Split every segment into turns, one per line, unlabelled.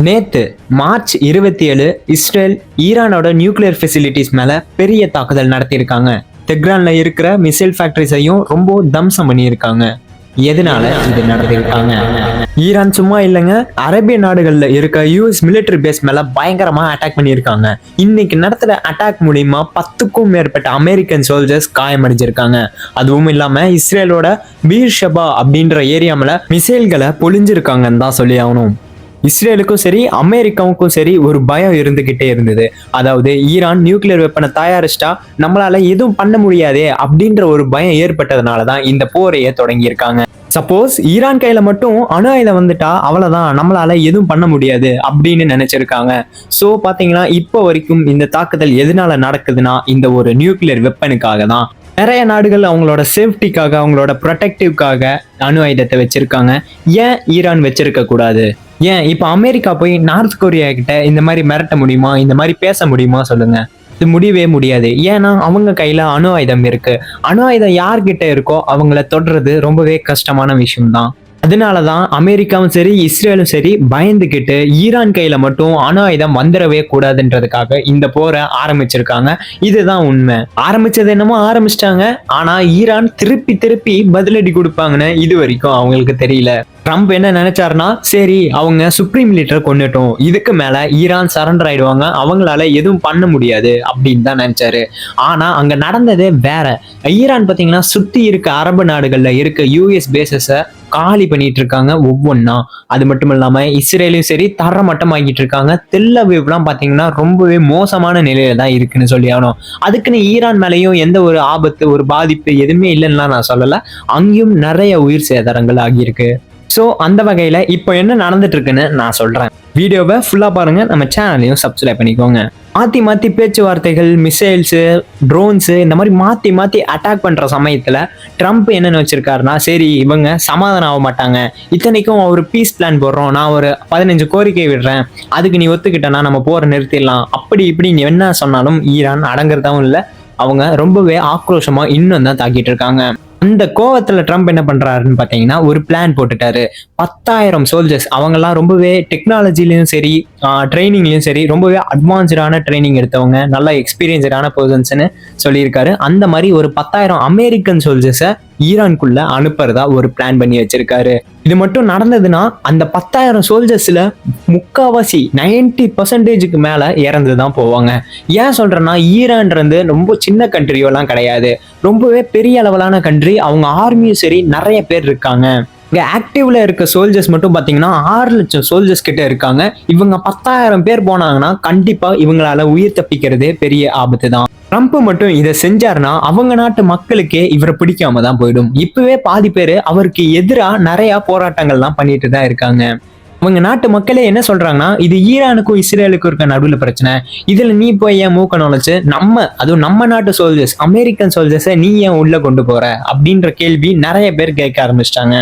நேத்து March 27 Israel ஈரானோட nuclear facilities மேல பெரிய தாக்குதல் நடத்தியிருக்காங்க. தெஹ்ரான்ல இருக்கிற மிசைல் ஃபேக்டரிஸையும் ரொம்ப தம்சம் பண்ணியிருக்காங்க. எதனால இது நடத்திருக்காங்க? ஈரான் சும்மா இல்லைங்க, அரேபிய நாடுகள்ல இருக்க யூஎஸ் மிலிட்டரி பேஸ் மேல பயங்கரமா அட்டாக் பண்ணியிருக்காங்க. இன்னைக்கு நடத்துற அட்டாக் மூலியமா 10க்கும் மேற்பட்ட அமெரிக்கன் சோல்ஜர்ஸ் காயமடைஞ்சிருக்காங்க. அதுவும் இல்லாம இஸ்ரேலோட பீர் ஷபா அப்படின்ற ஏரியா மேல மிசைல்களை பொழிஞ்சிருக்காங்கன்னு தான் சொல்லி ஆகணும். இஸ்ரேலுக்கும் சரி அமெரிக்காவுக்கும் சரி ஒரு பயம் இருந்துகிட்டே இருந்தது. அதாவது ஈரான் நியூக்ளியர் வெப்பனை தயாரிச்சிட்டா நம்மளால எதுவும் பண்ண முடியாதே அப்படின்ற ஒரு பயம் ஏற்பட்டதுனாலதான் இந்த போரையே தொடங்கியிருக்காங்க. சப்போஸ் ஈரான் கையில மட்டும் அணு ஆயுதம் வந்துட்டா அவ்வளவுதான், நம்மளால எதுவும் பண்ண முடியாது அப்படின்னு நினைச்சிருக்காங்க. சோ பாத்தீங்கன்னா இப்போ வரைக்கும் இந்த தாக்குதல் எதனால நடக்குதுன்னா இந்த ஒரு நியூக்ளியர் வெப்பனுக்காக தான். நிறைய நாடுகள் அவங்களோட சேஃப்டிக்காக அவங்களோட ப்ரொடெக்டிவ்காக அணு ஆயுதத்தை வச்சிருக்காங்க. ஏன் ஈரான் வச்சிருக்க கூடாது? ஏன் இப்ப அமெரிக்கா போய் நார்த் கொரியா கிட்ட இந்த மாதிரி மிரட்ட முடியுமா, இந்த மாதிரி பேச முடியுமா சொல்லுங்க? இது முடியவே முடியாது. ஏன்னா அவங்க கையில அணு ஆயுதம் இருக்கு. அணு ஆயுதம் யார்கிட்ட இருக்கோ அவங்கள தொடுறது ரொம்பவே கஷ்டமான விஷயம்தான். அதனாலதான் அமெரிக்காவும் சரி இஸ்ரேலும் சரி பயந்துகிட்டு ஈரான் கையில மட்டும் அணு ஆயுதம் வந்துடவே கூடாதுன்றதுக்காக இந்த போரை ஆரம்பிச்சிருக்காங்க. இதுதான் உண்மை. ஆரம்பிச்சது என்னமோ ஆரம்பிச்சிட்டாங்க, ஆனா ஈரான் திருப்பி திருப்பி பதிலடி கொடுப்பாங்கன்னு இது வரைக்கும் அவங்களுக்கு தெரியல. ட்ரம்ப் என்ன நினைச்சாருன்னா, சரி அவங்க சுப்ரீம் லீடரை கொண்டுட்டோம், இதுக்கு மேல ஈரான் சரண்டர் ஆயிடுவாங்க, அவங்களால எதுவும் பண்ண முடியாது அப்படின்னு தான் நினைச்சாரு. ஆனா அங்க நடந்ததே வேற. ஈரான் பாத்தீங்கன்னா சுத்தி இருக்க அரபு நாடுகள்ல இருக்க யூஎஸ் பேசஸ காலி பண்ணிட்டு இருக்காங்க ஒவ்வொன்னா. அது மட்டும் இல்லாம இஸ்ரேலையும் சரி தரமட்டமாக்கிட்டு இருக்காங்க. தெல் அவீவ்லாம் பாத்தீங்கன்னா ரொம்பவே மோசமான நிலையில தான் இருக்குன்னு சொல்லி ஆகணும். அதுக்குன்னு ஈரான் மேலேயும் எந்த ஒரு ஆபத்து ஒரு பாதிப்பு எதுவுமே இல்லைன்னா நான் சொல்லல. அங்கேயும் நிறைய உயிர் சேதாரங்கள் ஆகியிருக்கு. ஸோ அந்த வகையில் இப்போ என்ன நடந்துட்டு இருக்குன்னு நான் சொல்கிறேன். வீடியோவை ஃபுல்லாக பாருங்க, நம்ம சேனலையும் சப்ஸ்கிரைப் பண்ணிக்கோங்க. மாற்றி மாற்றி பேச்சுவார்த்தைகள், மிசைல்ஸு, ட்ரோன்ஸு இந்த மாதிரி மாற்றி மாற்றி அட்டாக் பண்ணுற சமயத்தில் ட்ரம்ப் என்னென்னு வச்சிருக்காருன்னா, சரி இவங்க சமாதானம் ஆக மாட்டாங்க, இத்தனைக்கும் ஒரு பீஸ் பிளான் போடுறோம், நான் ஒரு 15 கோரிக்கை விடுறேன், அதுக்கு நீ ஒத்துக்கிட்டனா நம்ம போரை நிறுத்திடலாம், அப்படி இப்படி நீ என்ன சொன்னாலும் ஈரான் அடங்குறதாவும் இல்லை. அவங்க ரொம்பவே ஆக்ரோஷமாக இன்னும் தான் தாக்கிட்டு இருக்காங்க. அந்த கோவத்துல ட்ரம்ப் என்ன பண்றாருன்னு பாத்தீங்கன்னா ஒரு பிளான் போட்டுட்டாரு. 10,000 சோல்ஜர்ஸ், அவங்கெல்லாம் ரொம்பவே டெக்னாலஜிலையும் சரி ட்ரைனிங்லயும் சரி ரொம்பவே அட்வான்ஸ்டான ட்ரைனிங் எடுத்தவங்க, நல்ல எக்ஸ்பீரியன்ஸ்டான பர்சன்ஸ்னு சொல்லியிருக்காரு. அந்த மாதிரி ஒரு 10,000 அமெரிக்கன் சோல்ஜர்ஸை ஈரானுக்குள்ள அனுப்புறதா ஒரு பிளான் பண்ணி வச்சிருக்காரு. இது மட்டும் நடந்ததுன்னா அந்த 10,000 சோல்ஜர்ஸ்ல முக்காவாசி 90% மேல இறந்துதான் போவாங்க. ஏன் சொல்றேன்னா ஈரான்றது ரொம்ப சின்ன கண்ட்ரியெல்லாம் கிடையாது, ரொம்பவே பெரிய அளவிலான கண்ட்ரி. அவங்க ஆர்மியும் சரி நிறைய பேர் இருக்காங்க. இங்க ஆக்டிவ்ல இருக்க சோல்ஜர்ஸ் மட்டும் பாத்தீங்கன்னா 6 லட்சம் சோல்ஜர்ஸ் கிட்ட இருக்காங்க. இவங்க 10,000 பேர் போனாங்கன்னா கண்டிப்பா இவங்களால உயிர் தப்பிக்கிறதே பெரிய ஆபத்து தான். ட்ரம்ப் மட்டும் இதை செஞ்சாருன்னா அவங்க நாட்டு மக்களுக்கே இவரை பிடிக்காம தான் போயிடும். இப்பவே பாதி பேர் அவருக்கு எதிராக நிறைய போராட்டங்கள்லாம் பண்ணிட்டு தான் இருக்காங்க. அவங்க நாட்டு மக்களே என்ன சொல்றாங்கன்னா, இது ஈரானுக்கும் இஸ்ரேலுக்கும் இருக்க நடுவில் பிரச்சனை, இதுல நீ போய் ஏன் மூக்க நுழைச்சு அதுவும் நம்ம நாட்டு சோல்ஜர்ஸ் அமெரிக்கன் சோல்ஜர்ஸை நீ ஏன் உள்ள கொண்டு போற அப்படின்ற கேள்வி நிறைய பேர் கேட்க ஆரம்பிச்சிட்டாங்க.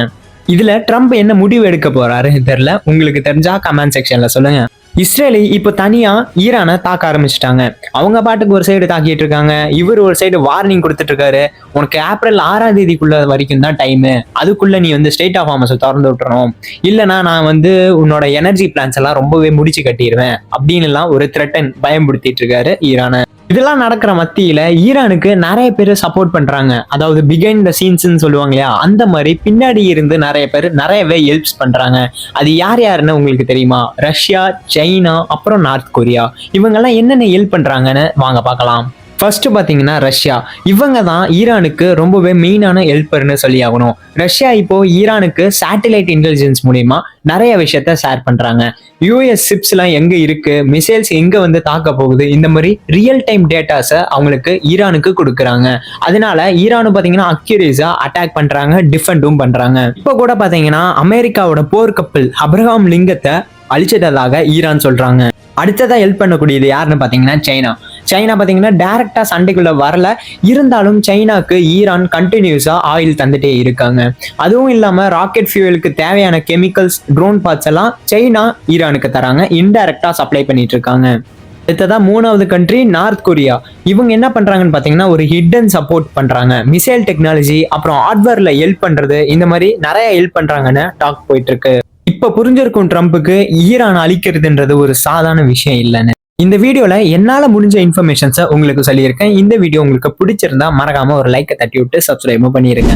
இதுல ட்ரம்ப் என்ன முடிவு எடுக்க போறாரு தெரியல. உங்களுக்கு தெரிஞ்சா கமெண்ட் செக்ஷன்ல சொல்லுங்க. இஸ்ரேலி இப்போ தனியா ஈரானை தாக்க ஆரம்பிச்சுட்டாங்க. அவங்க பாட்டுக்கு ஒரு சைடு தாக்கிட்டு இருக்காங்க, இவர் ஒரு சைடு வார்னிங் கொடுத்துட்டு இருக்காரு. உனக்கு ஏப்ரல் 6ஆம் தேதிக்குள்ள வரைக்கும் தான் டைமு, அதுக்குள்ள நீ ஸ்டேட் ஆஃப் ஹார்மஸை திறந்து விட்டுறணும், இல்லைன்னா நான் உன்னோட எனர்ஜி பிளான்ஸ் எல்லாம் ரொம்பவே முடிச்சு கட்டிடுவேன் அப்படின்னு எல்லாம் ஒரு த்ரெட்டன் பயன்படுத்திட்டு இருக்காரு ஈரானை. இதெல்லாம் நடக்கிற மத்தியில ஈரானுக்கு நிறைய பேர் சப்போர்ட் பண்றாங்க. அதாவது பிகைண்ட் த சீன்ஸ்ன்னு சொல்லுவாங்க இல்லையா, அந்த மாதிரி பின்னாடி இருந்து நிறைய பேர் நிறையவே ஹெல்ப்ஸ் பண்றாங்க. அது யார் யாருன்னு உங்களுக்கு தெரியுமா? ரஷ்யா, சைனா, அப்புறம் நார்த் கொரியா. இவங்கெல்லாம் என்னென்ன ஹெல்ப் பண்றாங்கன்னு வாங்க பார்க்கலாம். ஃபர்ஸ்ட் பாத்தீங்கன்னா ரஷ்யா. இவங்க தான் ஈரானுக்கு ரொம்பவே மெயினான ஹெல்ப்பர்னு சொல்லி ஆகணும். ரஷ்யா இப்போ ஈரானுக்கு சேட்டலைட் இன்டெலிஜென்ஸ் மூலியமா நிறைய விஷயத்த ஷேர் பண்றாங்க. யூஎஸ் ஷிப்ஸ் எல்லாம் எங்க இருக்கு, மிசைல்ஸ் எங்க தாக்க போகுது, இந்த மாதிரி ரியல் டைம் டேட்டாஸை அவங்களுக்கு ஈரானுக்கு கொடுக்குறாங்க. அதனால ஈரானு பாத்தீங்கன்னா அக்யூரேஸா அட்டாக் பண்றாங்க, டிஃபெண்டும் பண்றாங்க. இப்போ கூட பாத்தீங்கன்னா அமெரிக்காவோட போர்க்கப்பல் அப்ரஹாம் லிங்கத்தை அழிச்சதாக ஈரான் சொல்றாங்க. அடுத்ததா ஹெல்ப் பண்ணக்கூடியது யாருன்னு பாத்தீங்கன்னா சைனா. சைனா பாத்தீங்கன்னா டைரக்டா சண்டைக்குள்ள வரல, இருந்தாலும் சைனாக்கு ஈரான் கண்டினியூஸா ஆயில் தந்துட்டே இருக்காங்க. அதுவும் இல்லாம ராக்கெட் ஃபியூவலுக்கு தேவையான கெமிக்கல்ஸ், ட்ரோன் பார்ட்ஸ் எல்லாம் சைனா ஈரானுக்கு தராங்க, இன்டைரக்டா சப்ளை பண்ணிட்டு இருக்காங்க. அடுத்ததான் 3வது கண்ட்ரி நார்த் கொரியா. இவங்க என்ன பண்றாங்கன்னு பாத்தீங்கன்னா ஒரு ஹிடன் சப்போர்ட் பண்றாங்க. மிசைல் டெக்னாலஜி அப்புறம் ஹார்ட்வேர்ல ஹெல்ப் பண்றது, இந்த மாதிரி நிறைய ஹெல்ப் பண்றாங்கன்னு டாக் போயிட்டு இருக்கு. இப்ப புரிஞ்சிருக்கும் ட்ரம்புக்கு ஈரான் அழிக்கிறதுன்றது ஒரு சாதாரண விஷயம் இல்லைன்னு. இந்த வீடியோல என்னால முடிஞ்ச இன்ஃபர்மேஷன்ஸை உங்களுக்கு சொல்லியிருக்கேன். இந்த வீடியோ உங்களுக்கு பிடிச்சிருந்தா மறக்காம ஒரு லைக்கை தட்டி விட்டு சப்ஸ்கிரைபும் பண்ணிருங்க.